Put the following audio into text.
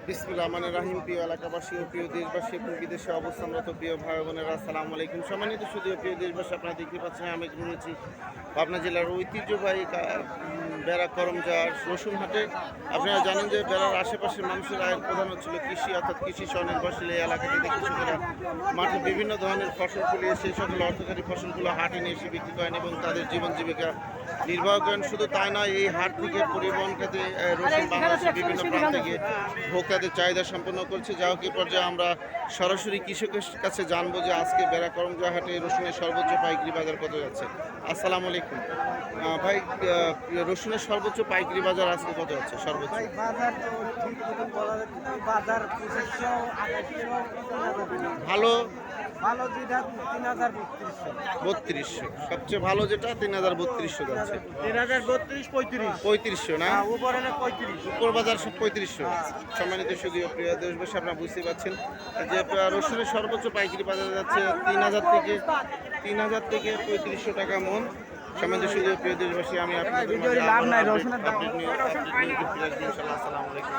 বিসমিল্লাহ রহমানির রহিম। প্রিয় এলাকাবাসী ও প্রিয় দেশবাসী এবং বিদেশে অবস্থানরত প্রিয় ভাই বোনেরা, আসসালামু আলাইকুম। সম্মানিত শুধু প্রিয় দেশবাসী, আপনারা দেখতে পাচ্ছেন আমি রয়েছি পাবনা জেলার ঐতিহ্যবাহী বেড়া করমজার রসুন হাটে। আপনারা জানেন যে বেড়ার আশেপাশের মানুষের আয়ের প্রধান হচ্ছিল কৃষি, অর্থাৎ কৃষি স্বনির্ভরশীল এই এলাকাটিতে কৃষকেরা মাঠে বিভিন্ন ধরনের ফসল ফলিয়ে সেই সকল অর্থকারী ফসলগুলো হাটে নিয়ে এসে বিক্রি করেন এবং তাদের জীবন জীবিকা নির্বাহ করেন। শুধু তাই নয়, এই হাট থেকে পরিবহন খাতে রসুন বাংলাদেশের বিভিন্ন প্রান্তে গিয়ে ভোক্তাদের চাহিদা সম্পন্ন করছে। যা হোক, এই পর্যায়ে আমরা সরাসরি কৃষকের কাছে জানবো যে আজকে বেড়া করমজা হাটে রসুনের সর্বোচ্চ পাইকারি বাজার কত যাচ্ছে। আসসালামু আলাইকুম ভাই, রসুনের সর্বোচ্চ পাইকারি বাজার আজকে কত যাচ্ছে? সর্বোচ্চ ভালো ভালো যেটা 3200, সবচেয়ে ভালো যেটা 3200 যাচ্ছে। 3032 3500 না? উপরে 35 উপর বাজার সব 3500। সম্মানিত সুধীয় প্রিয় দেশবাসী, আপনারা বুঝতে পারছেন যে রসুনের সর্বোচ্চ পাইকারি বাজার যাচ্ছে 3000 থেকে 3500 টাকা মন। সম্মানিত সুধীয় প্রিয় দেশবাসী, আমি আপনাদের মাঝে আপডেট নিয়ে ফিরে আসবো ইনশাআল্লাহ। আসসালামু আলাইকুম।